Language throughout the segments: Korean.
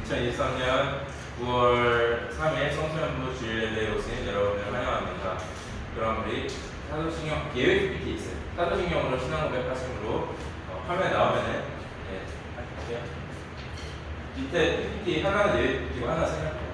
2023년 9월 3일 청소년부 주일예배에 오신 여러분을 환영합니다. 그럼 우리 사도신경 예외 PPT 있어요. 사도신경으로 신앙 고백하심으로 화면에 나오면은 할게요. 밑에 PPT 하나는 예외 PPT고 하나 생략해요.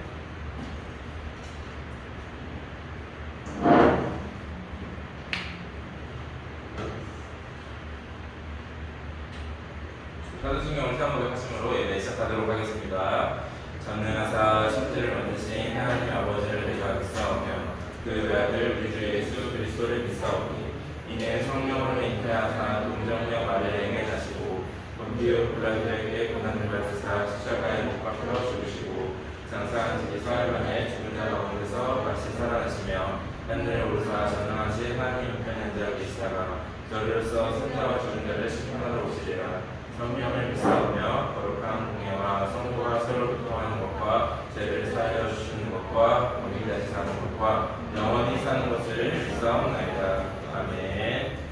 사도신경으로 신앙 고백하심으로 예배 시작하도록 하겠습니다. 전능하사 천지를 만드신 하나님 아버지를 내가 믿사오며 그 외아들 우리 주 예수 그리스도를 믿사오니 이는 성령으로 잉태하사 동정녀 마리아에게 나시고 본디오 빌라도에게 고난을 받으사 십자가에 못 박혀 죽으시고 장사한 지 사흘 만에 죽은 자 가운데서 다시 살아나시며 하늘에 오르사 전능하신 하나님 우편에 앉아 계시다가 저리로서 생자와 죽은 자를 심판하러 오시리라. 성령을 믿사오며 거룩한 공예와 성도가 서로 교통하는 것과 죄를 사하여 주시는 것과 몸이 다시 사는 것과 영원히 사는 것을 믿사옵나이다. 아멘.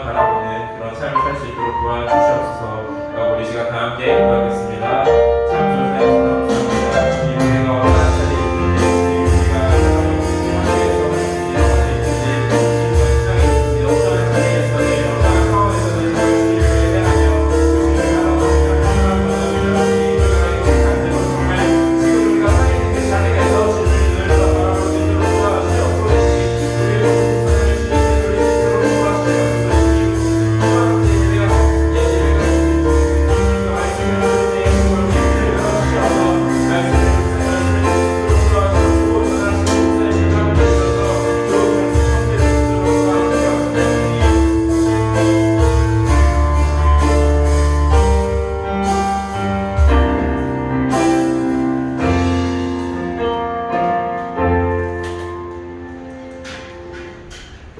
주님만 바라보는 그런 삶을 살 수 있도록 도와주시옵소서. 우리 시간 다 함께 기도하겠습니다. 참 좋은 하나님 감사합니다. 주님 은혜가 원하는 자리에 있는데 우리가 하나님께서 어떤 자리에서는 어떤 상황에서는 주님을 예배하며 주님을 바라보는 정말 지금 우리가 서 있는 그 자리에서 주님을 바라볼 수 있도록 도와주시옵소서.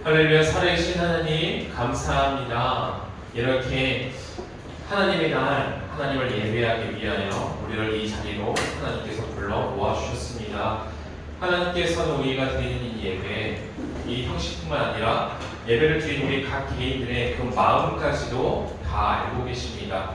할렐루야. 살아계신 하나님 감사합니다. 이렇게 하나님의 날 하나님을 예배하기 위하여 우리를 이 자리로 하나님께서 불러 모아주셨습니다. 하나님께서는 우리가 드리는 이 예배, 이 형식뿐만 아니라 예배를 드리는 우리 각 개인들의 그 마음까지도 다 알고 계십니다.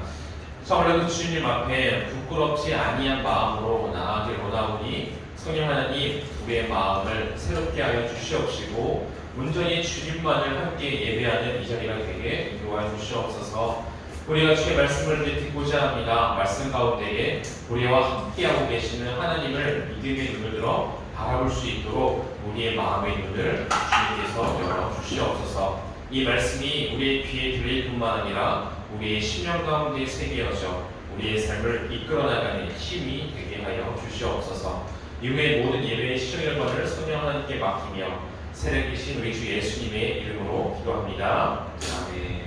정말 그 주님 앞에 부끄럽지 아니한 마음으로 나아가길 원하오니 성령 하나님 우리의 마음을 새롭게 하여 주시옵시고 온전히 주님만을 함께 예배하는 이 자리가 되게 인도하여 주시옵소서. 우리가 주의 말씀을 듣고자 합니다. 말씀 가운데에 우리와 함께하고 계시는 하나님을 믿음의 눈을 들어 바라볼 수 있도록 우리의 마음의 눈을 주님께서 열어주시옵소서. 이 말씀이 우리의 귀에 들릴 뿐만 아니라 우리의 심령 가운데 새겨져 우리의 삶을 이끌어나가는 힘이 되게 하여 주시옵소서. 이후에 모든 예배의 시청일관을 성령 하나님께 맡기며 새롭이신 우리 주 예수님의 이름으로 기도합니다. 아멘.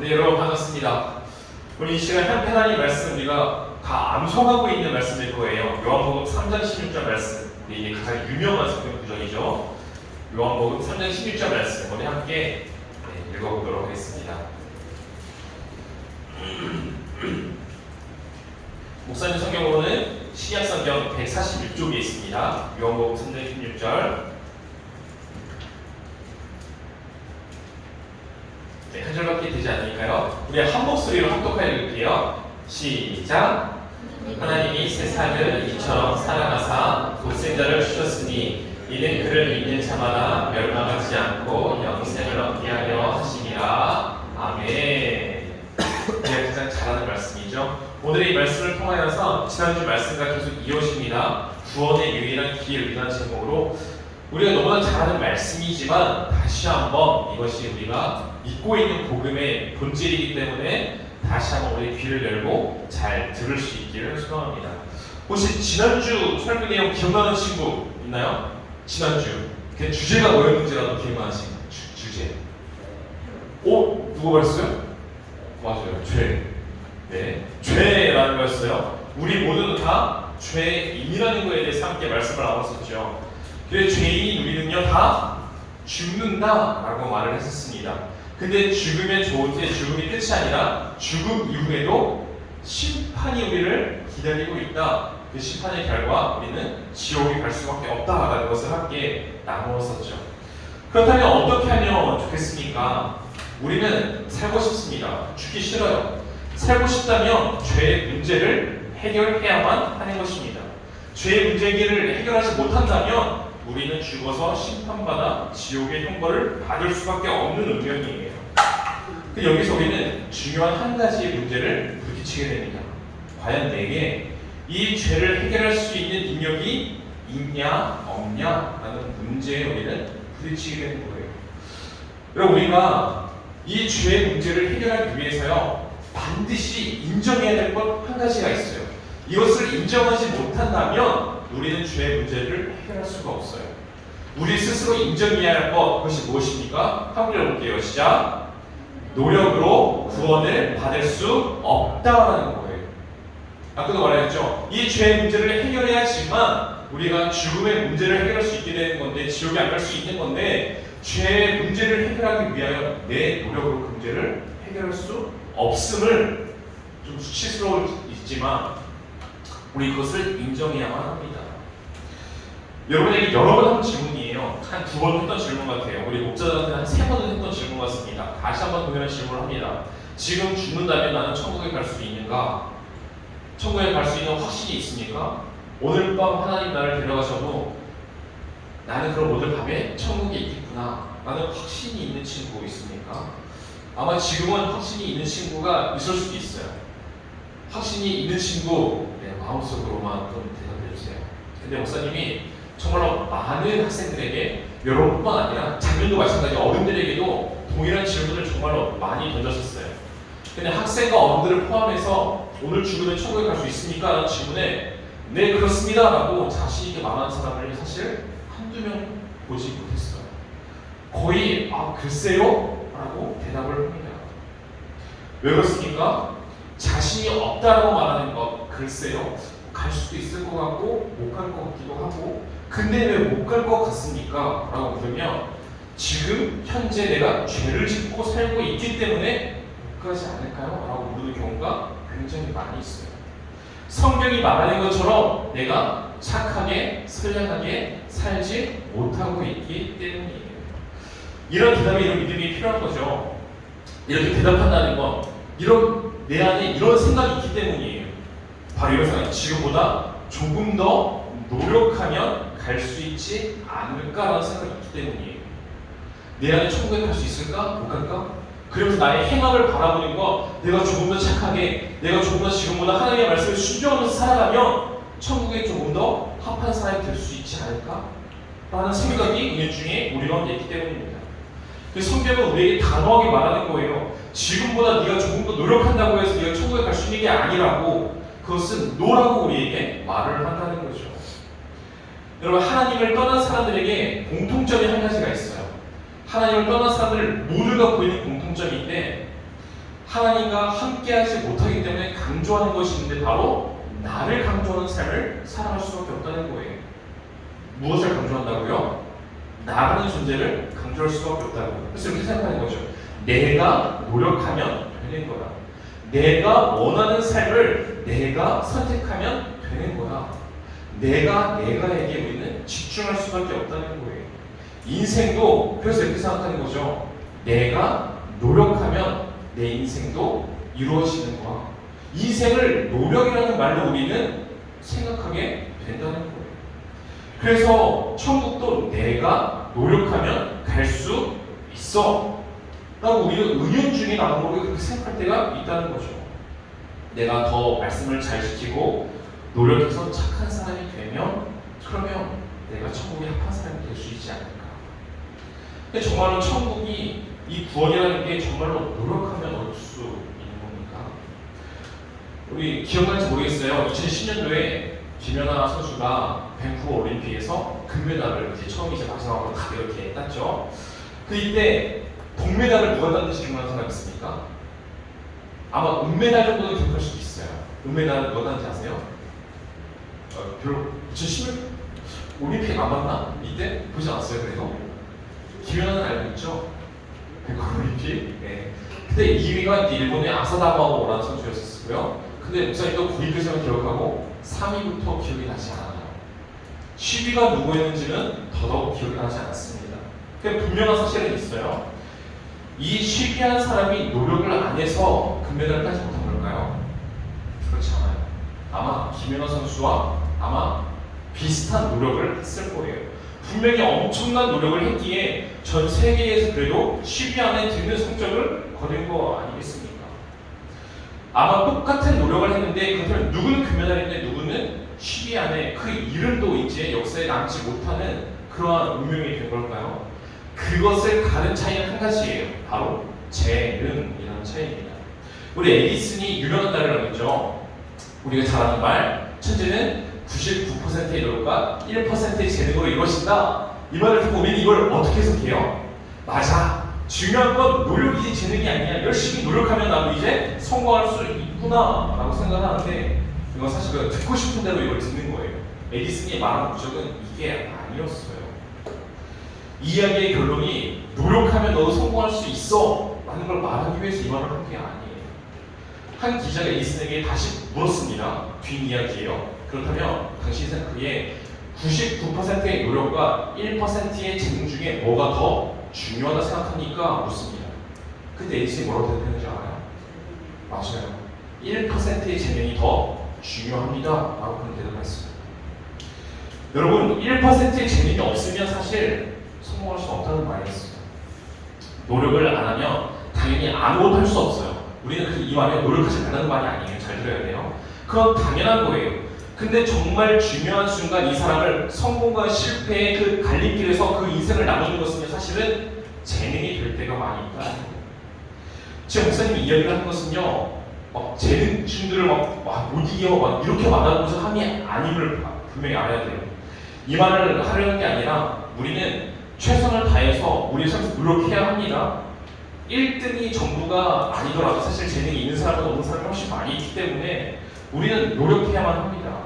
네, 여러분 반갑습니다. 우리 이 시간 하나님 말씀 우리가 다 암송하고 있는 말씀일 거예요. 요한복음 3장 16절 말씀, 이게 가장 유명한 성경 구절이죠. 요한복음 3장 16절 말씀 우리 함께 읽어보도록 하겠습니다. 목사님 성경으로는 신약성경 146쪽에 있습니다. 요한복음 3장 16절. 네, 한 절밖에 되지 않으니까요. 우리 한 목소리로 합독하여 읽을게요. 시작. 하나님이 세상을 이처럼 사랑하사 독생자를 주셨으니 이는 그를 믿는 자마다 멸망하지 않고 영생을 얻게 하려 하심이라. 아멘. 우리가 가장 잘하는 말씀이죠. 오늘 이 말씀을 통하여서 지난주 말씀과 계속 이어집니다. 구원의 유일한 길이라는 제목으로 우리가 너무나 잘하는 말씀이지만 다시 한번 이것이 우리가 믿고 있는 복음의 본질이기 때문에 다시 한번 우리 귀를 열고 잘 들을 수 있기를 소망합니다. 혹시 지난주 설교 내용 기억나는 친구 있나요? 지난주 그 주제가 뭐였는지라도 기억나는 친구. 주제. 오? 누구 말했어요? 맞아요. 죄. 네. 죄라는 거였어요. 우리 모두는 다 죄인이라는 거에 대해서 함께 말씀을 나눴었죠. 그래서 죄인인 우리는요 다 죽는다라고 말을 했었습니다. 근데 죽으면 좋은데 죽음이 끝이 아니라 죽음 이후에도 심판이 우리를 기다리고 있다. 그 심판의 결과 우리는 지옥에 갈 수밖에 없다라는 것을 함께 나누었었죠. 그렇다면 어떻게 하면 좋겠습니까? 우리는 살고 싶습니다. 죽기 싫어요. 살고 싶다면 죄의 문제를 해결해야만 하는 것입니다. 죄의 문제를 해결하지 못한다면 우리는 죽어서 심판받아 지옥의 형벌을 받을 수밖에 없는 운명이에요. 여기서 우리는 중요한 한 가지의 문제를 부딪히게 됩니다. 과연 내게 이 죄를 해결할 수 있는 능력이 있냐 없냐 라는 문제에 우리는 부딪히게 되는 거예요. 여러분, 우리가 이 죄의 문제를 해결하기 위해서요 반드시 인정해야 될 것 한 가지가 있어요. 이것을 인정하지 못한다면 우리는 죄의 문제를 해결할 수가 없어요. 우리 스스로 인정해야 할 것, 그것이 무엇입니까? 한번 읽어볼게요. 시작. 노력으로 구원을 받을 수 없다라는 거예요. 아까도 말했죠. 이 죄의 문제를 해결해야지만 우리가 죽음의 문제를 해결할 수 있게 되는 건데, 지옥에 안 갈 수 있는 건데, 죄의 문제를 해결하기 위하여 내 노력으로 그 문제를 해결할 수 없음을 좀 수치스러울지만 우리 그것을 인정해야만 합니다. 여러분에게 여러 번 한 질문이에요. 한 2번 했던 질문 같아요. 우리 목자들한테 한 3번은 했던 질문 같습니다. 다시 한번 동일한 질문을 합니다. 지금 죽는다면 나는 천국에 갈 수 있는가? 천국에 갈 수 있는 확신이 있습니까? 오늘 밤 하나님 나를 데려가셔도 나는 그럼 오늘 밤에 천국에 있겠구나 라는 확신이 있는 친구 있습니까? 아마 지금은 확신이 있는 친구가 있을 수도 있어요. 확신이 있는 친구 마음속으로만 좀 대답해 주세요. 근데 목사님이 정말로 많은 학생들에게, 여러분뿐만 아니라 자녀도 마찬가지 어른들에게도 동일한 질문을 정말로 많이 던졌었어요. 근데 학생과 어른들을 포함해서 오늘 죽으면 천국에 갈 수 있습니까? 라는 질문에 네 그렇습니다 라고 자신 있게 말하는 사람을 사실 한두 명 보지 못했어요. 거의 글쎄요? 라고 대답을 합니다. 왜 그렇습니까? 자신이 없다라고 말하는 것, 글쎄요? 갈 수도 있을 것 같고 못 갈 것 같기도 하고, 근데 왜 못 갈 것 같습니까? 라고 물으면 지금 현재 내가 죄를 짓고 살고 있기 때문에 못 가지 않을까요? 라고 물는 경우가 굉장히 많이 있어요. 성경이 말하는 것처럼 내가 착하게 선량하게 살지 못하고 있기 때문이에요. 이런 대답이, 이런 믿음이 필요한 거죠. 이렇게 대답한다는 건 내 안에 이런 생각이 있기 때문이에요. 바로 이런 생각, 지금보다 조금 더 노력하면 갈 수 있지 않을까라는 생각이 있기 때문이에요. 내 안에 천국에 갈 수 있을까? 못 갈까? 그러면서 나의 행함을 바라보는 거, 내가 조금 더 착하게, 내가 조금 더 지금보다 하나님의 말씀을 순종하면서 살아가면 천국에 조금 더 합한 사람이 될 수 있지 않을까? 라는 생각이 은혜 중에 우리 가운데 있기 때문입니다. 성경은 우리에게 단호하게 말하는 거예요. 지금보다 네가 조금 더 노력한다고 해서 네가 천국에 갈 수 있는 게 아니라고, 그것은 노라고 우리에게 말을 한다는 거죠. 여러분, 하나님을 떠난 사람들에게 공통점이 한 가지가 있어요. 하나님을 떠난 사람들 모두가 보이는 공통점인데, 하나님과 함께하지 못하기 때문에 강조하는 것이 있는데 바로 나를 강조하는 삶을 살아갈 수밖에 없다는 거예요. 무엇을 강조한다고요? 나라는 존재를 강조할 수밖에 없다고. 그래서 이렇게 생각하는 거죠. 내가 노력하면 되는 거야. 내가 원하는 삶을 내가 선택하면 되는 거야. 내가에게 우리는 집중할 수밖에 없다는 거예요. 인생도 그래서 이렇게 생각하는 거죠. 내가 노력하면 내 인생도 이루어지는 거야. 인생을 노력이라는 말로 우리는 생각하게 된다는 거예요. 그래서 천국도 내가 노력하면 갈 수 있어 라고 우리는 은연중에 나도 모르게 그렇게 생각할 때가 있다는 거죠. 내가 더 말씀을 잘 지키고 노력해서 착한 사람이 되면, 그러면 내가 천국에 합한 사람이 될 수 있지 않을까. 근데 정말로 천국이, 이 구원이라는 게 정말로 노력하면 얻을 수 있는 겁니까? 우리 기억나는지 모르겠어요. 2010년도에 김연아 선수가 밴쿠버 올림픽에서 금메달을 처음 마지막으로 다 이렇게 땄죠. 이때 동메달을 누가 땄는지 기억나는 사람 있습니까? 아마 은메달 정도는 기억할 수도 있어요. 은메달을 누가 땄는지 아세요? 별로 2010년 올림픽 안 봤나? 이때 보지 않았어요. 그래도 김연아는 알고 있죠. 밴쿠버 올림픽. 네. 그때 2위가 일본의 아사다마오라는 선수였었고요. 근데 목사님도 9위까지만 기억하고 3위부터 기억이 나지 않아요. 10위가 누구였는지는 더더욱 기억이 나지 않았습니다. 분명한 사실은 있어요. 이 10위한 사람이 노력을 안 해서 금메달을 따지 못한 걸까요? 그렇지 않아요. 아마 김연아 선수와 아마 비슷한 노력을 했을 거예요. 분명히 엄청난 노력을 했기에 전 세계에서 그래도 10위 안에 드는 성적을 거둔 거 아니겠습니까? 아마 똑같은 노력을 했는데, 그렇다면 누구는 금메달인데 누구는 10위 안에 그 이름도 이제 역사에 남지 못하는 그러한 운명이 된 걸까요? 그것을 가른 차이는 한 가지예요. 바로 재능이라는 차이입니다. 우리 에디슨이 유명한 말을 하죠. 우리가 잘 아는 말, 천재는 99%의 노력과 1%의 재능으로 이루어진다. 이 말을 듣고 우리는 이걸 어떻게 해석해요? 맞아. 중요한 건 노력이지 재능이 아니야. 열심히 노력하면 나도 이제 성공할 수 있구나 라고 생각하는데, 이건 사실은 듣고 싶은 대로 이걸 듣는 거예요. 에디슨이 말한 목적은 이게 아니었어요. 이 이야기의 결론이 노력하면 너도 성공할 수 있어 라는 걸 말하기 위해서 이 말을 한 게 아니에요. 한 기자가 에디슨에게 다시 물었습니다. 뒷이야기예요. 그렇다면 당신은 그의 99%의 노력과 1%의 재능 중에 뭐가 더 중요하다 생각하니까 묻습니다. 근데 에디슨이 뭐라고 대답했는지 알아요? 맞아요. 1%의 재능이 더 중요합니다 라고 그런 대답을 했습니다. 여러분, 1%의 재능이 없으면 사실 성공할 수 없다는 말이었습니다. 노력을 안 하면 당연히 아무것도 할 수 없어요. 우리는 이 말에 노력하지 말라는 말이 아니에요. 잘 들어야 돼요. 그건 당연한 거예요. 근데 정말 중요한 순간 이 사람을 성공과 실패의 그 갈림길에서 그 인생을 나누는 것은 사실은 재능이 될 때가 많이 있다. 제 목사님이 이야기를 한 것은요, 막 재능충들을 못 이겨 막 이렇게 말하면서 함이 아님을 분명히 알아야 돼요. 이 말을 하려는 게 아니라 우리는 최선을 다해서 우리 삶에서 노력해야 합니다. 1등이 전부가 아니더라도 사실 재능이 있는 사람보다 없는 사람이 훨씬 많이 있기 때문에 우리는 노력해야만 합니다.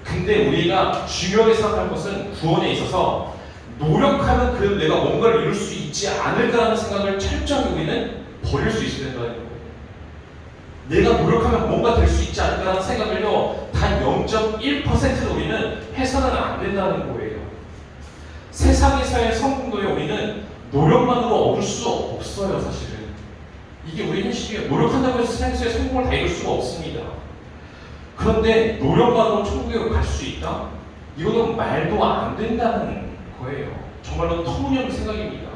근데 우리가 중요하게 생각할 것은 구원에 있어서 노력하면 그래도 내가 뭔가를 이룰 수 있지 않을까라는 생각을 철저히 우리는 버릴 수 있어야 된다는 거예요. 내가 노력하면 뭔가 될 수 있지 않을까라는 생각을요, 단 0.1%도 우리는 해서는 안 된다는 거예요. 세상에서의 성공도에 우리는 노력만으로 얻을 수 없어요, 사실은. 이게 우리 현실이에요. 노력한다고 해서 세상에서의 성공을 다 이룰 수가 없습니다. 그런데 노력만으로 천국에 갈 수 있다? 이거는 말도 안 된다는 거예요. 정말로 터무니없는 생각입니다.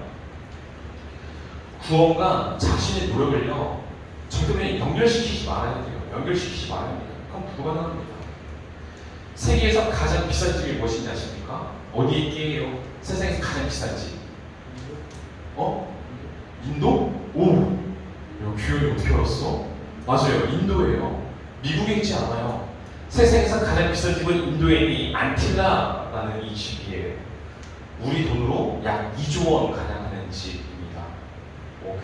구원과 자신의 노력을요, 절대 연결시키지 말아야 돼요. 연결시키지 말아야 합니다. 그건 불가능합니다. 세계에서 가장 비싼 집이 무엇인지 아십니까? 어디에 있게요? 세상에서 가장 비싼 집. 인도? 오! 교육이 어떻게 알았어? 맞아요. 인도예요. 미국에 있지 않아요. 세상에서 가장 비싼 집은 인도에 있는 이 안틸라라는 이 집이에요. 우리 돈으로 약 2조 원 가량 하는 집입니다.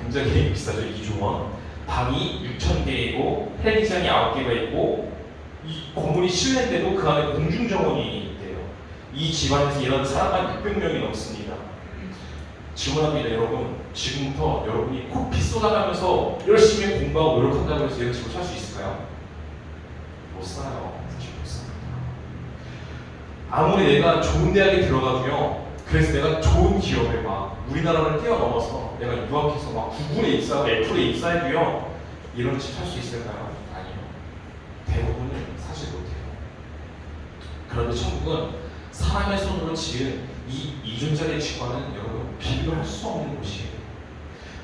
굉장히 비싸죠. 2조 원. 방이 6,000개이고 헬기장이 9개가 있고 이 건물이 실내인데도 그 안에 공중정원이 있대요. 이 집안에서 일하는 사람만 600명이 넘습니다. 질문합니다, 여러분. 지금부터 여러분이 코피 쏟아가면서 열심히 공부하고 노력한다고 해서 이런 집을 살 수 있을까요? 못 사요. 사실 못 삽니다. 아무리 내가 좋은 대학에 들어가도요, 그래서 내가 좋은 기업에 막 우리나라를 뛰어넘어서 내가 유학해서 막 구글에 입사하고 애플에 입사해도요, 이런 집 살 수 있을까요? 아니요. 대부분은 사실 못해요. 그런데 천국은 사람의 손으로 지은 이 이중자리의 집과는 여러분 비교할 수 없는 곳이에요.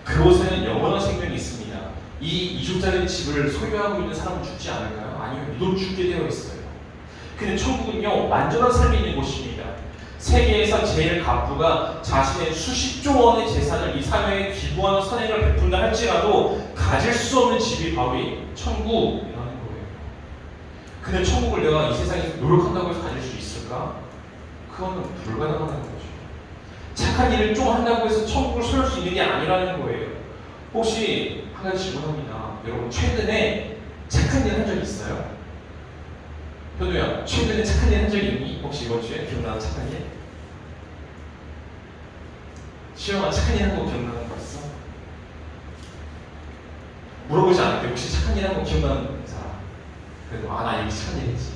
그곳에는 영원한 생명이 있습니다. 이 이중자리의 집을 소유하고 있는 사람은 죽지 않을까요? 아니요. 유독 죽게 되어 있어요. 근데 천국은요, 완전한 삶이 있는 곳입니다. 세계에서 제일 갑부가 자신의 수십조 원의 재산을 이 사회에 기부하는 선행을 베푼다 할지라도 가질 수 없는 집이 바로 이 천국이라는 거예요. 근데 천국을 내가 이 세상에서 노력한다고 해서 가질 수 있을까? 그거는 불가능하다는 거죠. 착한 일을 좀 한다고 해서 천국을 소유할 수 있는 게 아니라는 거예요. 혹시 한 가지 질문합니다. 여러분, 최근에 착한 일 한 적 있어요? 현우야, 최근에 착한 일 한 적이 있니? 혹시 이번 주에 기억나는 착한 일? 시영아, 착한 일 한 거 기억나는 거 있어? 물어보지 않을게. 혹시 착한 일 한 거 기억나는 사람? 그래도 나 이거 착한 일 했지.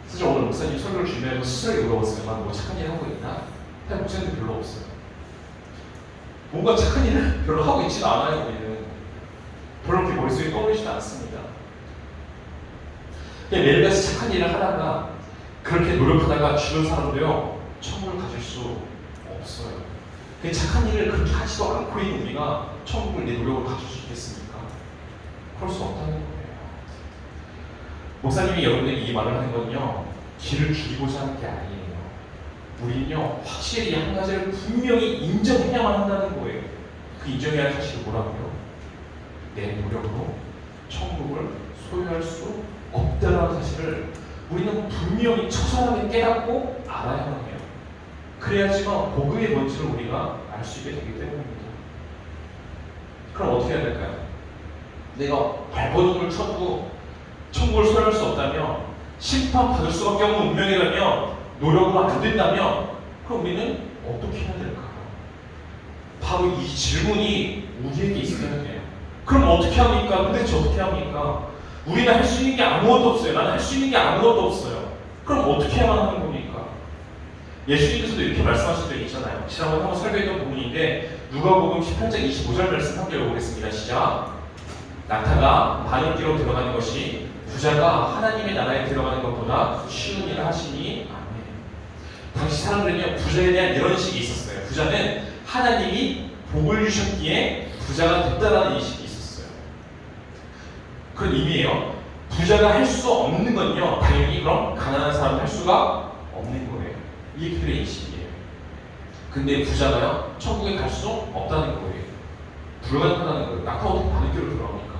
사실 오늘 목사님 설교를 준비하면서 스스로에게 물어봤어요. 난 뭐 착한 일 하고 있나? 근데 목사님도 별로 없어요. 뭔가 착한 일을 별로 하고 있지는 않아요. 우리는 별로 그렇게 머릿속에 떠오르지도 않습니다. 매일같이 착한 일을 하다가 그렇게 노력하다가 주변 사람도요, 천국을 가질 수 없어요. 착한 일을 그렇게 하지도 않고 있는 우리가 천국을 내 노력으로 가질 수 있겠습니까? 그럴 수 없다는 거예요. 목사님이 여러분에게 이 말을 하는 건요, 길을 줄이고자 하는 게 아니에요. 우리는요, 확실히 한 가지를 분명히 인정해야만 한다는 거예요. 그 인정해야 할 사실이 뭐라고요? 내 노력으로 천국을 소유할 수 없다는 사실을 우리는 분명히 처절하게 깨닫고 알아야만 해요. 그래야지만 복음의 본질을 우리가 알 수 있게 되기 때문입니다. 그럼 어떻게 해야 될까요? 내가 발버둥을 쳐도 천국을 소유할 수 없다면 심판받을 수밖에 없는 운명이라면, 노력으로 안 된다면, 그럼 우리는 어떻게 해야 될까요? 바로 이 질문이 우리에게 있어야 돼요. 그럼 어떻게 합니까? 도대체 어떻게 합니까? 우리는 할 수 있는 게 아무것도 없어요. 나는 할 수 있는 게 아무것도 없어요. 그럼 어떻게 해야만 하는 겁니까? 예수님께서도 이렇게 말씀하신 적이 있잖아요. 지난번에 한번 설교했던 부분인데 누가복음 18장 25절 말씀 함께 읽어보겠습니다. 시작. 낙타가 바늘기로 들어가는 것이 부자가 하나님의 나라에 들어가는 것보다 쉬운 일을 하시니 아멘. 당시 사람들은요, 부자에 대한 이런 인식이 있었어요. 부자는 하나님이 복을 주셨기에 부자가 됐다라는 인식이 있었어요. 그런 의미예요. 부자가 할 수 없는 건요, 당연히 그럼 가난한 사람은 할 수가 없는 거예요. 이게 그들의 인식이에요. 근데 부자가요, 천국에 갈 수 없다는 거예요. 불가능하다는 거예요. 낙타 어떻게 바늘기로 들어갑니까?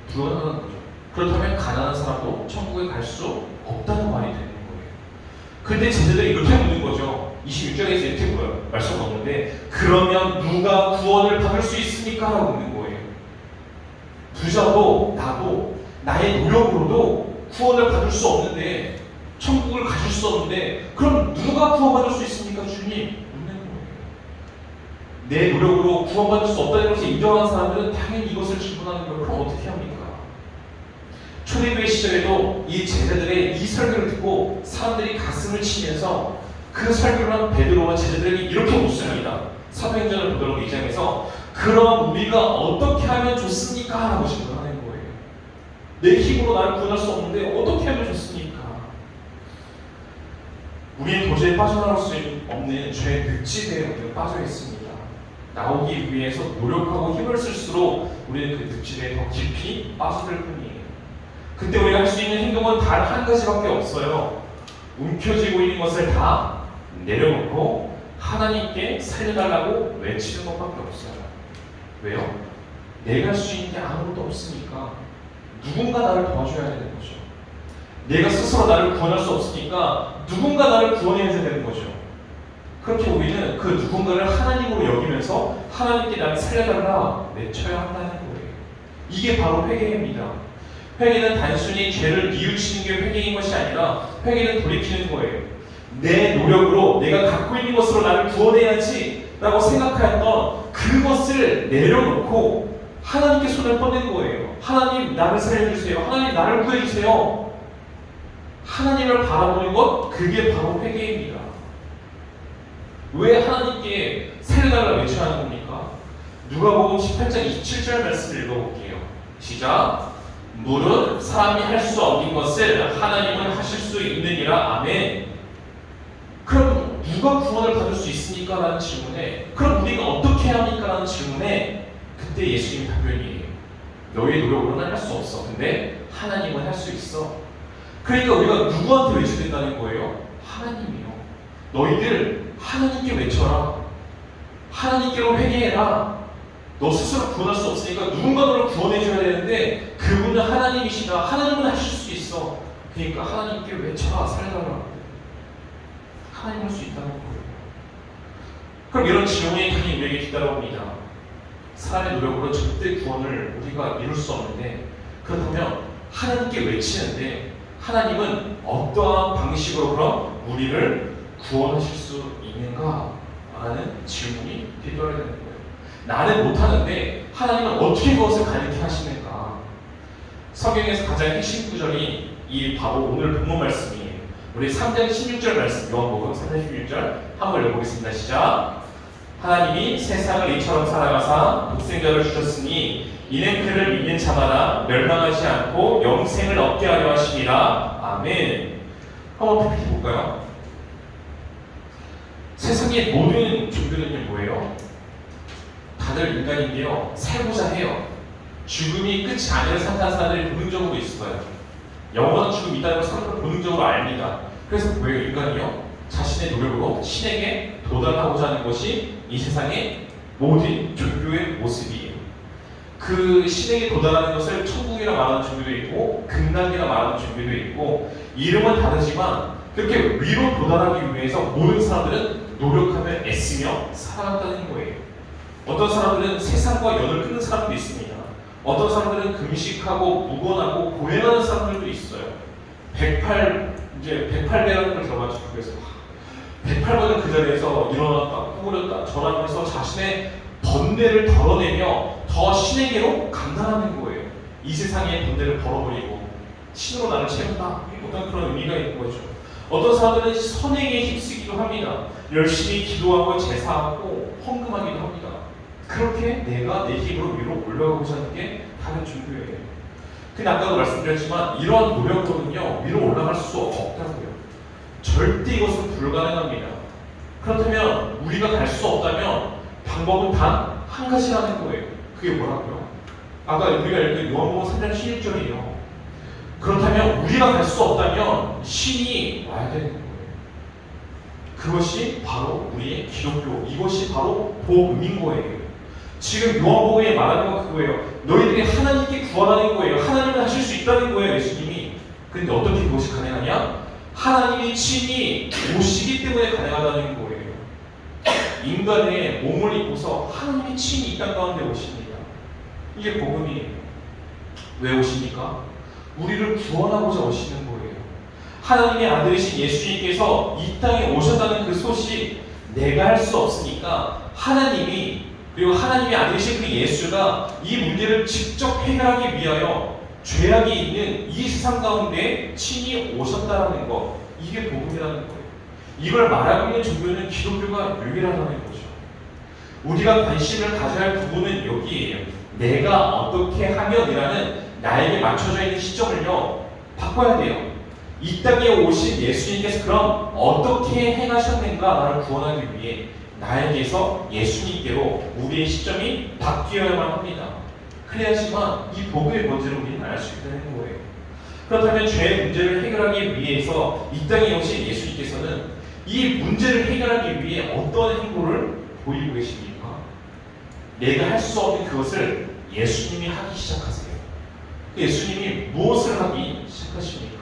불가능한 거죠. 그렇다면 가난한 사람도 천국에 갈 수 없다는 말이 되는 거예요. 근데 제자들이 이렇게 묻는 거죠. 26절에서 이렇게 물어요. 말씀 없는데 그러면 누가 구원을 받을 수 있습니까? 라고 묻는 거예요. 부자도 나도 나의 노력으로도 구원을 받을 수 없는데, 천국을 가질 수 없는데, 그럼 누가 구원받을 수 있습니까? 주님, 묻는 거예요. 내 노력으로 구원받을 수 없다는 것을 인정하는 사람들은 당연히 이것을 질문하는 거예요. 그럼 어떻게 합니까? 초대교회 시절에도 이 제자들의 이 설교를 듣고 사람들이 가슴을 치면서 그 설교를 한 베드로와 제자들에게 이렇게 묻습니다. 사도행전을 보도록 2장에서 그럼 우리가 어떻게 하면 좋습니까? 라고 질문하는 거예요. 내 힘으로 나를 구원할 수 없는데 어떻게 하면 좋습니까? 우리는 도저히 빠져나올 수 없는 죄의 늪지대에 우리가 빠져 있습니다. 나오기 위해서 노력하고 힘을 쓸수록 우리는 그 늪지대에 더 깊이 빠져들 뿐이에요. 그때 우리가 할 수 있는 행동은 단 한 가지밖에 없어요. 움켜쥐고 있는 것을 다 내려놓고 하나님께 살려달라고 외치는 것밖에 없어요. 왜요? 내가 할 수 있는 게 아무것도 없으니까 누군가 나를 도와줘야 되는 거죠. 내가 스스로 나를 구원할 수 없으니까 누군가 나를 구원해야 되는 거죠. 그렇게 우리는 그 누군가를 하나님으로 여기면서 하나님께 나를 살려달라 외쳐야 한다는 거예요. 이게 바로 회개입니다. 회개는 단순히 죄를 뉘우치는 게 회개인 것이 아니라 회개는 돌이키는 거예요. 내 노력으로 내가 갖고 있는 것으로 나를 구원해야지 라고 생각하였던 그것을 내려놓고 하나님께 손을 뻗는 거예요. 하나님 나를 살려주세요. 하나님 나를 구해주세요. 하나님을 바라보는 것, 그게 바로 회개입니다. 왜 하나님께 살려달라고 외쳐야 하는 겁니까? 누가복음 18장 27절 말씀을 읽어볼게요. 시작. 물은 사람이 할 수 없는 것을 하나님은 하실 수 있느니라. 아멘. 그럼 누가 구원을 받을 수 있습니까? 라는 질문에, 그럼 우리가 어떻게 해야 합니까? 라는 질문에 그때 예수님이 답변이에요. 너의 노력으로는 할 수 없어. 근데 하나님은 할 수 있어. 그러니까 우리가 누구한테 외쳐야 된다는 거예요? 하나님이요. 너희들 하나님께 외쳐라. 하나님께로 회개해라. 너 스스로 구원할 수 없으니까 누군가 너를 구원해줘야 되는데 그분은 하나님이시다. 하나님은 하실 수 있어. 그러니까 하나님께 외쳐라. 살려라. 하나님 할 수 있다는 거예요. 그럼 이런 질문이 당연히 우리에게 뒤따라옵니다. 사람의 노력으로 절대 구원을 우리가 이룰 수 없는데, 그렇다면 하나님께 외치는데 하나님은 어떠한 방식으로 그럼 우리를 구원하실 수 있는가? 라는 질문이 뒤따라야 되는 거예요. 나는 못하는데 하나님은 어떻게 그것을 가르쳐 하시는가? 성경에서 가장 핵심 구절이 이 바로 오늘 본문 말씀이에요. 우리 3장 16절 말씀, 요한복음 3장 16절 한번 읽어보겠습니다. 시작. 하나님이 세상을 이처럼 사랑하사 독생자를 주셨으니 이는 그를 믿는 자마다 멸망하지 않고 영생을 얻게 하려 하심이라. 아멘. 한번 PPT 볼까요? 세상의 모든 종교는요 뭐예요? 다들 인간인데요, 살고자 해요. 죽음이 끝이 아니라 산다는 사람들이 본능적으로 있어요. 영원한 죽음이 있다는 걸 사람들은 본능적으로 압니다. 그래서 뭐예요? 인간이요? 자신의 노력으로 신에게 도달하고자 하는 것이 이 세상의 모든 종교의 모습이에요. 그 신에게 도달하는 것을 천국이라 말하는 종교도 있고 극락이라 말하는 종교도 있고 이름은 다르지만 그렇게 위로 도달하기 위해서 모든 사람들은 노력하며 애쓰며 살아간다는 거예요. 어떤 사람들은 세상과 연을 끊는 사람도 있습니다. 어떤 사람들은 금식하고 무건하고 고행하는 사람들도 있어요. 이제 108배라는 걸 들어가지고 그래서 108번은 그 자리에서 일어났다, 구부렸다, 절하면서 자신의 번뇌를 덜어내며 더 신에게로 감당하는 거예요. 이 세상의 번뇌를 벌어버리고 신으로 나를 채운다. 어떤 그런 의미가 있는 거죠. 어떤 사람들은 선행에 힘쓰기도 합니다. 열심히 기도하고 제사하고 헌금하기도 합니다. 그렇게 내가 내 힘으로 위로 올라가고자 하는 게 다른 종교예요. 근데 아까도 말씀드렸지만 이러한 노력으로는요 위로 올라갈 수 없다고요. 절대 이것은 불가능합니다. 그렇다면 우리가 갈 수 없다면 방법은 단 한 가지라는 거예요. 그게 뭐라고요? 아까 우리가 읽은 요한복음 3장 16절이에요. 그렇다면 우리가 갈 수 없다면 신이 와야 되는 거예요. 그것이 바로 우리의 기독교, 이것이 바로 복음인 거예요. 지금 요한복음에 말하는 건 그거예요. 너희들이 하나님께 구하라는 거예요. 하나님은 하실 수 있다는 거예요, 예수님이. 근데 어떻게 그것이 가능하냐? 하나님이 친히 오시기 때문에 가능하다는 거예요. 인간의 몸을 입고서 하나님이 친히 이 땅 가운데 오십니다. 이게 복음이에요. 왜 오십니까? 우리를 구원하고자 오시는 거예요. 하나님의 아들이신 예수님께서 이 땅에 오셨다는 그 소식 내가 할 수 없으니까 하나님이, 그리고 하나님의 아들이신 그 예수가 이 문제를 직접 해결하기 위하여 죄악이 있는 이 세상 가운데 친히 오셨다는 것, 이게 복음이라는 거예요. 이걸 말하고 있는 종교는 기독교가 유일하다는 거죠. 우리가 관심을 가져야 할 부분은 여기에요. 내가 어떻게 하면이라는 나에게 맞춰져 있는 시점을요 바꿔야 돼요. 이 땅에 오신 예수님께서 그럼 어떻게 행하셨는가 나를 구원하기 위해 나에게서 예수님께로 우리의 시점이 바뀌어야만 합니다. 그래야지만 이 복음의 본질을 우리는 알 수 있다는 거예요. 그렇다면 죄의 문제를 해결하기 위해서 이 땅에 오신 예수님께서는 이 문제를 해결하기 위해 어떤 행보를 보이고 계십니까? 내가 할 수 없는 그것을 예수님이 하기 시작하세요. 예수님이 무엇을 하기 시작하십니까?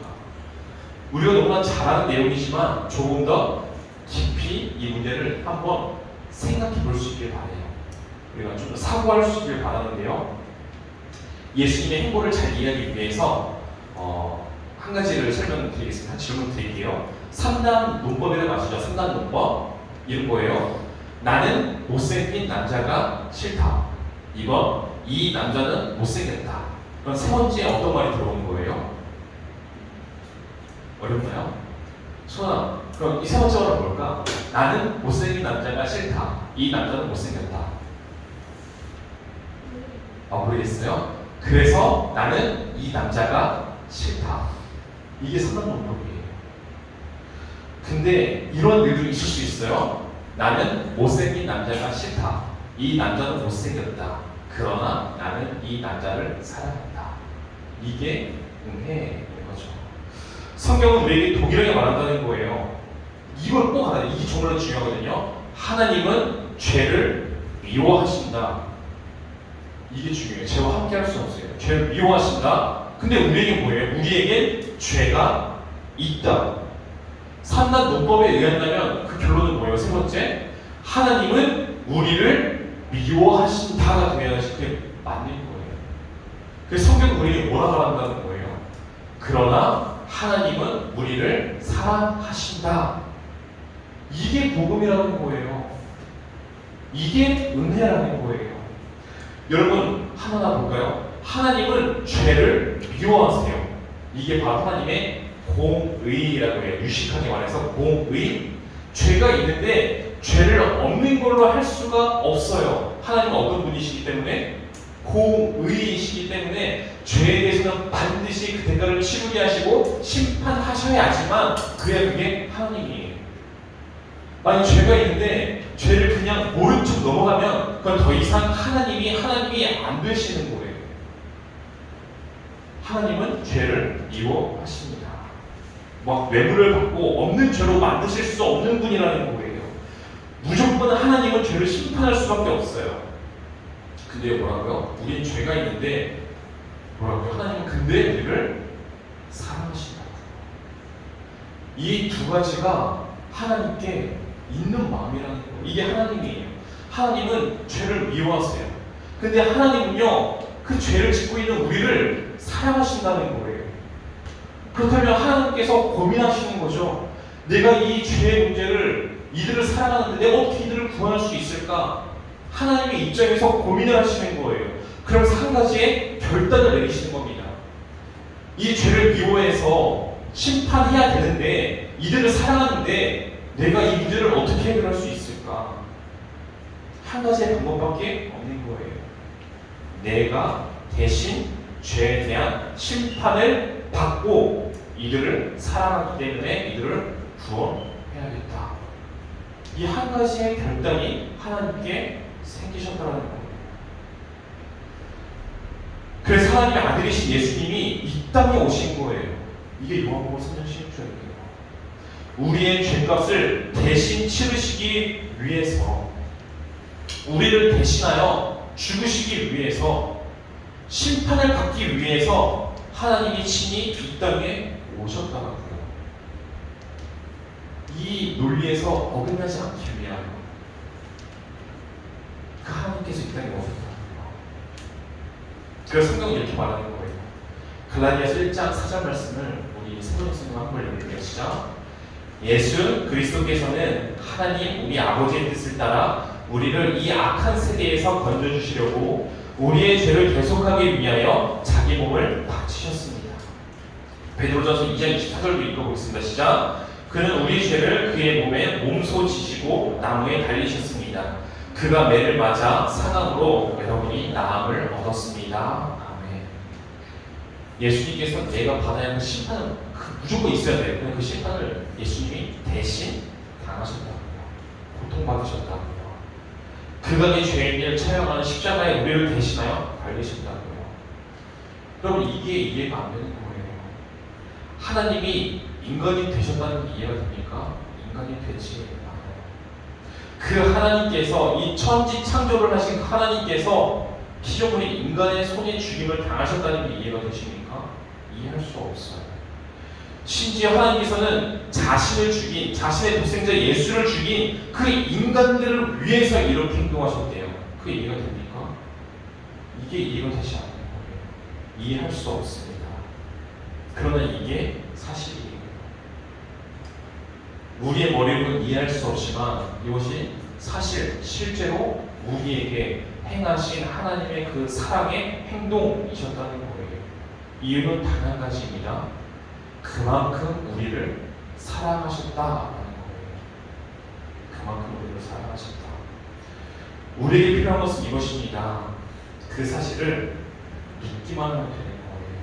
우리가 너무나 잘 아는 내용이지만 조금 더 깊이 이 문제를 한번 생각해 볼 수 있길 바라요. 우리가 좀 더 사고할 수 있길 바라는데요. 예수님의 행보를 잘 이해하기 위해서 한 가지를 설명드리겠습니다. 한 질문 드릴게요. 3단 논법이라고 아시죠? 3단 논법. 이런 거예요. 나는 못생긴 남자가 싫다. 2번, 이 남자는 못생겼다. 그럼 세 번째 어떤 말이 들어오는 거예요? 어렵나요? 소나, 그럼 이 세 번째 말은 뭘까? 나는 못생긴 남자가 싫다. 이 남자는 못생겼다. 모르겠어요? 그래서 나는 이 남자가 싫다. 이게 3단 논법이에요. 근데 이런 일도 있을 수 있어요. 나는 못생긴 남자가 싫다. 이 남자는 못생겼다. 그러나 나는 이 남자를 사랑한다. 이게 응해인 거죠. 성경은 우리에게 동일하게 말한다는 거예요. 이걸 꼭 알아야 돼요. 이 정말 중요하거든요. 하나님은 죄를 미워하신다. 이게 중요해요. 죄와 함께 할 수 없어요. 죄를 미워하신다. 근데 우리에게 뭐예요? 우리에게 죄가 있다. 3단 논법에 의한다면 그 결론은 뭐예요? 세 번째, 하나님은 우리를 미워하신다가 되어야 그게 맞는 거예요. 그래서 성경은 우리에게 뭐라 말한다는 거예요? 그러나 하나님은 우리를 사랑하신다. 이게 복음이라는 거예요. 이게 은혜라는 거예요. 여러분 하나하나 볼까요? 하나님은 죄를 미워하세요. 이게 바로 하나님의 공의라고 해요. 유식하게 말해서 공의. 죄가 있는데 죄를 없는 걸로 할 수가 없어요. 하나님은 어떤 분이시기 때문에 공의이시기 때문에 죄에 대해서는 반드시 그 대가를 치르게 하시고 심판하셔야지만 그래야 그게 하나님이에요. 만약 죄가 있는데 죄를 그냥 모른 척 넘어가면 그건 더 이상 하나님이 안 되시는 거예요. 하나님은 죄를 미워하십니다. 막 뇌물을 받고 없는 죄로 만드실 수 없는 분이라는 거예요. 무조건 하나님은 죄를 심판할 수밖에 없어요. 근데 뭐라고요? 우린 죄가 있는데 뭐라고요? 하나님은 근데 우리를 사랑하신다고. 이 두 가지가 하나님께 있는 마음이라는 거예요. 이게 하나님이에요. 하나님은 죄를 미워하세요. 근데 하나님은요 그 죄를 짓고 있는 우리를 사랑하신다는 거예요. 그렇다면 하나님께서 고민하시는 거죠. 내가 이 죄의 문제를, 이들을 사랑하는데 내가 어떻게 이들을 구원할 수 있을까? 하나님의 입장에서 고민을 하시는 거예요. 그러면서 한 가지의 결단을 내리시는 겁니다. 이 죄를 미워해서 심판해야 되는데 이들을 사랑하는데 내가 이 문제를 어떻게 해결할 수 있을까? 한 가지의 방법밖에 없는 거예요. 내가 대신 죄에 대한 심판을 받고 이들을 사랑하기 때문에 이들을 구원해야겠다. 이 한 가지의 결단이 하나님께 생기셨다는 거예요. 그래서 하나님의 아들이신 예수님이 이 땅에 오신 거예요. 이게 요한복음 3장 16절이에요. 우리의 죄값을 대신 치르시기 위해서, 우리를 대신하여 죽으시기 위해서, 심판을 받기 위해서 하나님이 친히 이 땅에 오셨다고요. 이 논리에서 어긋나지 않기 위하여 그 하나님께서 이 땅에 오셨다고요. 그래서 성경은 이렇게 말하는 거예요. 갈라디아서 1장 4절 말씀을 우리 세번역 성경 한번 읽을게요. 시작. 예수 그리스도께서는 하나님 우리 아버지의 뜻을 따라 우리를 이 악한 세대에서 건져주시려고 우리의 죄를 대속하기 위하여 자기 몸을 바치셨습니다. 베드로전서 2장 24절도 읽어보겠습니다. 시작. 그는 우리 죄를 그의 몸에 몸소 지시고 나무에 달리셨습니다. 그가 매를 맞아 상함으로 여러분이 나음을 얻었습니다. 아멘. 예수님께서 내가 받아야 하는 심판은 무조건 있어야 돼요. 그냥 그 심판을 예수님이 대신 당하셨다고요. 고통받으셨다고요. 그가 내 죄인을 처형하는 십자가에 우리를 대신하여 달리셨다고요. 여러분, 이게 이해가 안 되는 거예요. 하나님이 인간이 되셨다는 게 이해가 됩니까? 인간이 되지 않아요. 그 하나님께서, 이 천지 창조를 하신 하나님께서 피조물이 인간의 손에 죽임을 당하셨다는 게 이해가 되십니까? 이해할 수 없어요. 심지어 하나님께서는 자신을 죽인, 자신의 독생자 예수를 죽인 그 인간들을 위해서 이렇게 행동하셨대요. 그게 이해가 됩니까? 이게 이해가 되지 않는 거예요. 이해할 수 없습니다. 그러나 이게 사실이에요. 우리의 머리로는 이해할 수 없지만 이것이 사실, 실제로 우리에게 행하신 하나님의 그 사랑의 행동이셨다는 거예요. 이유는 단 한 가지입니다. 그만큼 우리를 사랑하셨다라는 거예요. 그만큼 우리를 사랑하셨다. 우리에게 필요한 것은 이것입니다. 그 사실을 믿기만 하면 되는 거예요.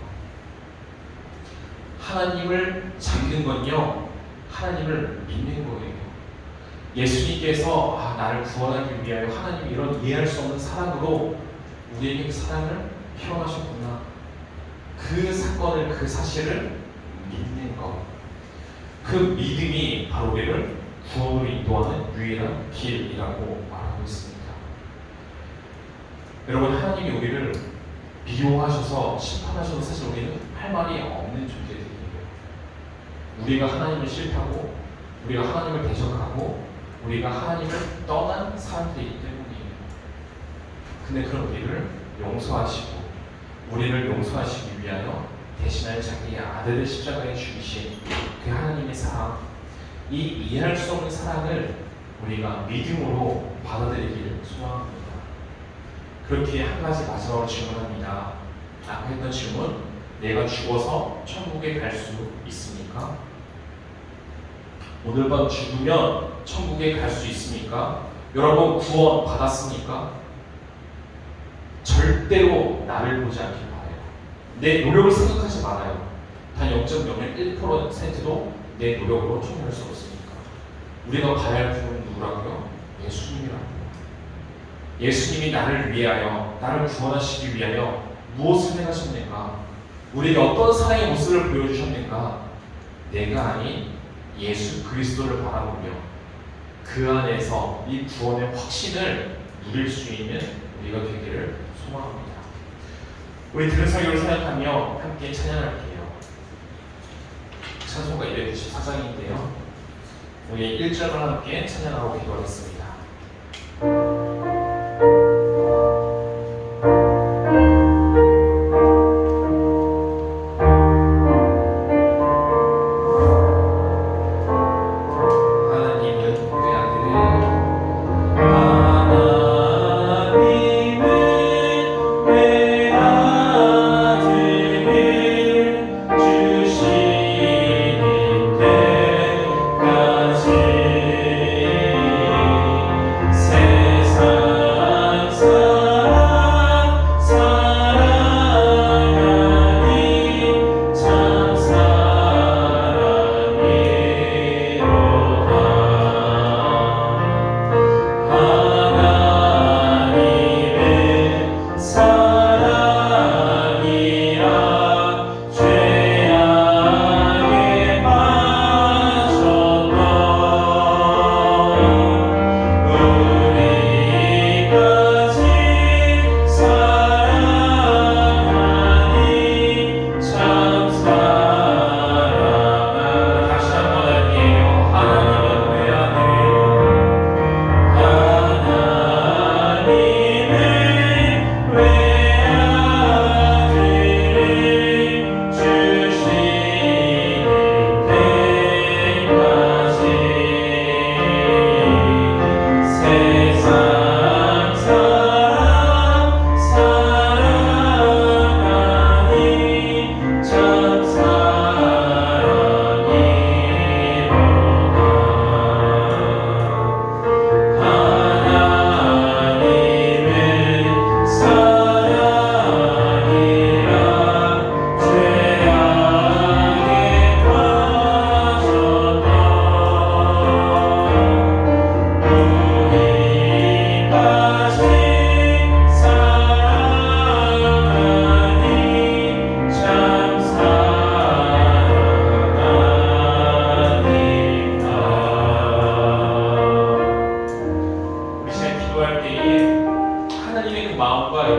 하나님을 찾는 건요, 하나님을 믿는 거예요. 예수님께서 나를 구원하기 위하여 하나님 이런 이해할 수 없는 사랑으로 우리에게 그 사랑을 표현하셨구나. 그 사건을, 그 사실을 믿는 것. 그 믿음이 바로 우리를 구원으로 인도하는 유일한 길이라고 말하고 있습니다. 여러분, 하나님이 우리를 미워하셔서 심판하셔서 사실 우리는 할 말이 없는 존재들이에요. 우리가 하나님을 싫다고, 우리가 하나님을 대적하고, 우리가 하나님을 떠난 사람들이기 때문이에요. 근데 그런 우리를 용서하시고, 우리를 용서하시기 위하여 대신하여 자기의 아들을 십자가에 죽이신 그 하나님의 사랑, 이 이해할 수 없는 사랑을 우리가 믿음으로 받아들이기를 소망합니다. 그렇게 한 가지 마지막으로 질문합니다. 아까 했던 질문, 내가 죽어서 천국에 갈 수 있습니까? 오늘 밤 죽으면 천국에 갈 수 있습니까? 여러분, 구원 받았습니까? 절대로 나를 보지 않길 바라요. 내 노력을 생각하지 말아요. 단 0.01%도 내 노력으로 충분할 수 없으니까. 우리가 봐야 할 분은 누구라고요? 예수님이라고요. 예수님이 나를 위하여, 나를 구원하시기 위하여 무엇을 행하셨는가? 우리에게 어떤 사랑의 모습을 보여주셨는가? 내가 아닌 예수 그리스도를 바라보며 그 안에서 이 구원의 확신을 누릴 수 있는 우리가 되기를 소망합니다. 우리 들은 설교를 생각하며 함께 찬양할게요. 찬송가 294장인데요. 우리 1절을 함께 찬양하고 기도하겠습니다.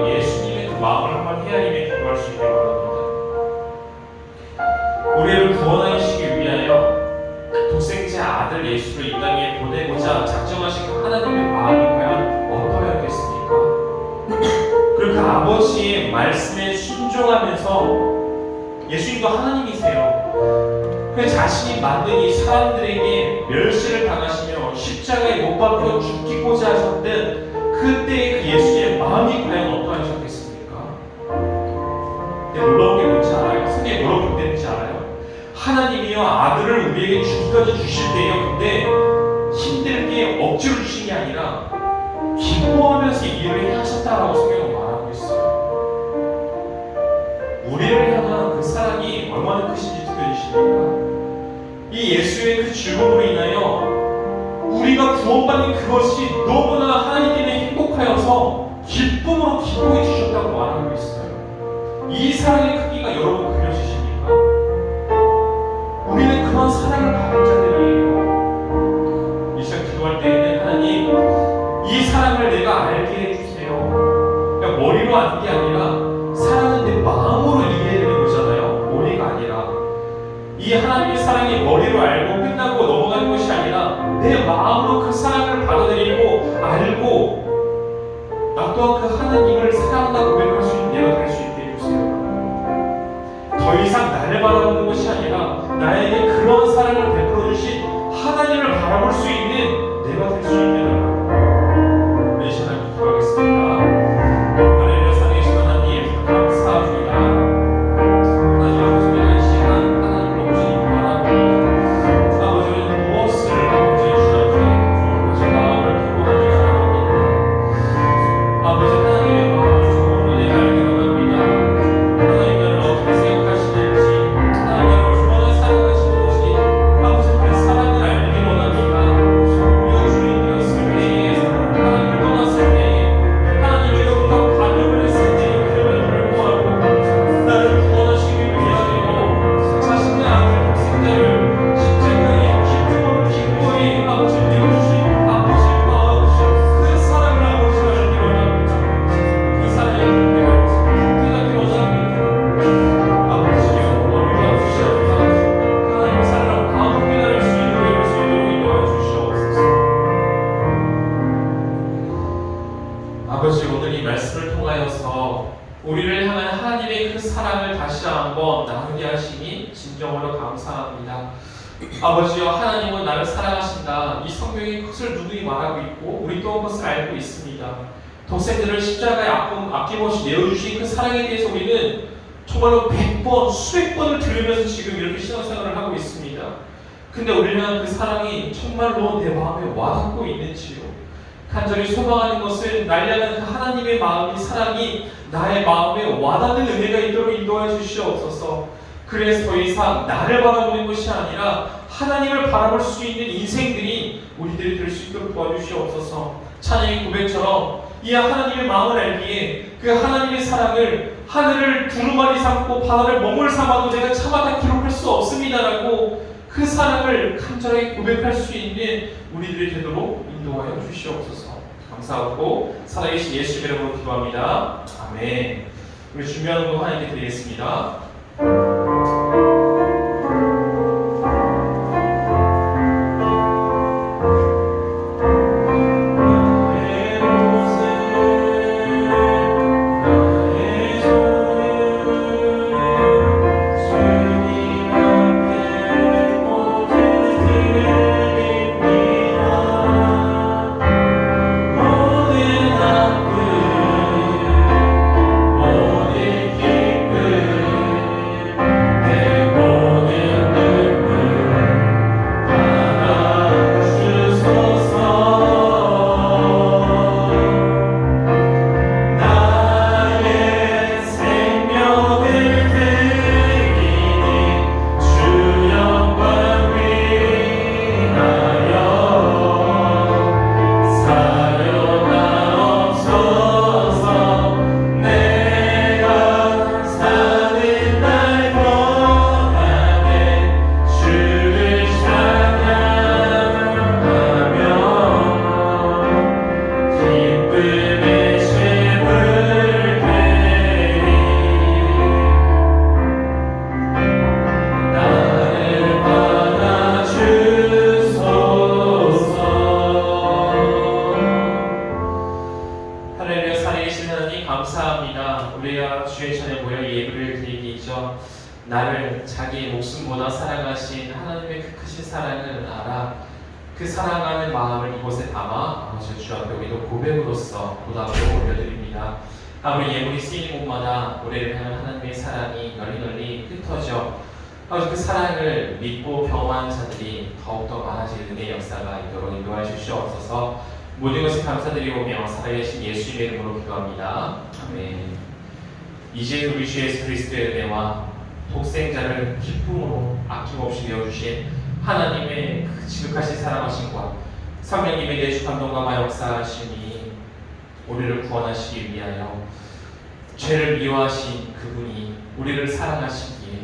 예수님의 그 마음을 한번 헤아리며 기도할 수 있게 바랍니다. 우리를 구원하시기 위하여 독생자 아들 예수를 이 땅에 보내고자 작정하신 그 하나님의 마음이 과연 어떠하였겠습니까? 그리고 그 아버지의 말씀에 순종하면서 예수님도 하나님이세요. 그 자신이 만든 이 사람들에게 멸시를 당하시며 십자가에 못 박혀 죽기고자 하셨던 그때의 그 예수님의 마음이 과연 어떠하셨겠습니까? 근데 놀라운 게 뭔지 알아요? 성경에 뭐라고 기록되는지 알아요? 하나님이여 아들을 우리에게 주기까지 주실 때요. 근데 힘들게 억지로 주신 게 아니라 기뻐하면서 일을 하셨다라고 성경은 말하고 있어요. 우리를 향한 그 사랑이 얼마나 크신지 느껴지십니까? 이 예수의 그 죽음으로 인하여 우리가 구원받는 그것이 너무나 하나님께 행복하여서 기쁨으로 기뻐해 주셨다고 말하고 있어요. 이 사랑의 크기가 여러분 그려지십니까? 우리는 그런 사랑을 받은 자들이에요. 이 시간 기도할 때에는 하나님 이 사랑을 내가 알게 해주세요. 그러니까 머리로 아는 게 아니라 사랑은 내 마음으로 이해해야 되는 거잖아요. 머리가 아니라 이 하나님의 사랑이 머리로 알고 끝나고 넘어가는 것이 아니라 내 마음으로 그 사랑을 받아들이고 알고 나 또한 그 하나님을 사랑한다 고백할 수 있는 내가 될 수 있게 해주세요. 더 이상 나를 바라보는 것이 아니라 나에게 그런 사랑을 베풀어 주신 하나님을 바라볼 수 있는 내가 될 수 있게 해달라고 이 시간에 기도하겠습니다. 하나님의 살아계신 하나님 감사합니다. 하나님 아버지의 한 시간 하나님을 온전히 바라봅니다. 아버지는 무엇을 아버지 주님께 아버지 마음을 기도하기 원합니다. 아버지 하나님의 마음을 조금도 내가 알기 원합니다. 하나님 나를 어떻게 생각하시는지 하나님 나를 얼마나 사랑하시는지 아버지 그 사랑을 알기 원합니다. 우리가 주님 되었을 때에 하나님을 떠났을 때에 하나님으로부터 반역을 했을 때에 그럼에도 불구하고 나를 구원하시기 위해서 자신의 아들 독생자를 십자가에 기쁨으로 기꺼이 아버지 내어주신 아버지 마음 그 사랑을 아버지 알기 원합니다. 그 사랑의 깊이를 깨닫기 원합니다. 아버지여 머리가 주시옵소서. 하나님의 사랑을 마음으로 깨달을 수 있도록 인도하여 주시옵소서. 아버지 오늘 이 말씀을 통하여서 우리를 향한 하나님의 그 사랑을 다시 한번 나누게 하시니 진정으로 감사합니다. 아버지여 하나님은 나를 사랑하신다. 이 성경이 그것을 누누이 말하고 있고 우리 또한 그것을 알고 있습니다. 독생자를 십자가에 아낌없이 내어주신 그 사랑에 대해서 우리는 정말로 100번, 수백 번을 들으면서 지금 이렇게 신앙생활을 하고 있습니다. 근데 우리를 향한 그 사랑이 정말로 내 마음에 와닿고 있는지요? 간절히 소망하는 것은 날 향한 그 하나님의 마음이 사랑이 나의 마음에 와닿는 은혜가 있도록 인도해 주시옵소서. 그래서 더 이상 나를 바라보는 것이 아니라 하나님을 바라볼 수 있는 인생들이 우리들이 될 수 있도록 도와주시옵소서. 찬양의 고백처럼 이 하나님의 마음을 알기에 그 하나님의 사랑을 하늘을 두루마리 삼고 바다를 먹물 삼아도 내가 차마다 기록할 수 없습니다라고 그 사랑을 간절하게 고백할 수 있는 우리들이 되도록 인도하여 주시옵소서. 감사하고 살아계신 예수 이름으로 기도합니다. 아멘. 우리 준비하는 거 하나님께 드리겠습니다. 모든 기쁨 때마다 우리가 주의 전에 모여 예배를 드리기 전 나를 자기의 목숨보다 사랑하신 하나님의 그 크신 사랑을 알아 그 사랑하는 마음을 이곳에 담아 아버지 주 앞에 우리도 고백으로서 보답으로 올려드립니다. 아버지 예물이 쓰이는 곳마다 우리를 향한 하나님의 사랑이 널리 흩어져 아버지 그 사랑을 믿고 경험하는 자들이 더욱더 많아질 은혜의 역사가 있도록 인도하여 주시옵소서. 모든 것을 감사드리오며 살아계신 예수님의 이름으로 기도합니다. 아멘. 이제 우리 주 예수 그리스도의 은혜와 독생자를 기쁨으로 아낌없이 내어주신 하나님의 그 지극하신 사랑하심과 성령님의 내주 감동과 역사하심이 우리를 구원하시기 위하여 죄를 미워하신 그분이 우리를 사랑하시기에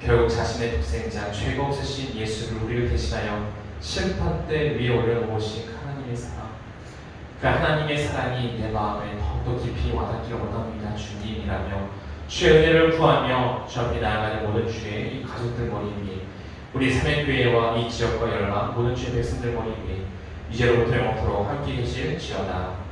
결국 자신의 독생자 죄가 없으신 예수를 우리를 대신하여 심판대 위에 올려놓으신 하나님의 사랑, 그 하나님의 사랑이 내 마음에 더욱더 깊이 와닿기를 원합니다. 주님이라며 주의 은혜를 구하며 주 앞에 나아가는 모든 주의 이 가족들 머리 위에 우리 삼행교회와 이 지역과 연합 모든 주의 백성들 머리 위에 이제로부터 영원토록 함께 계실지어다.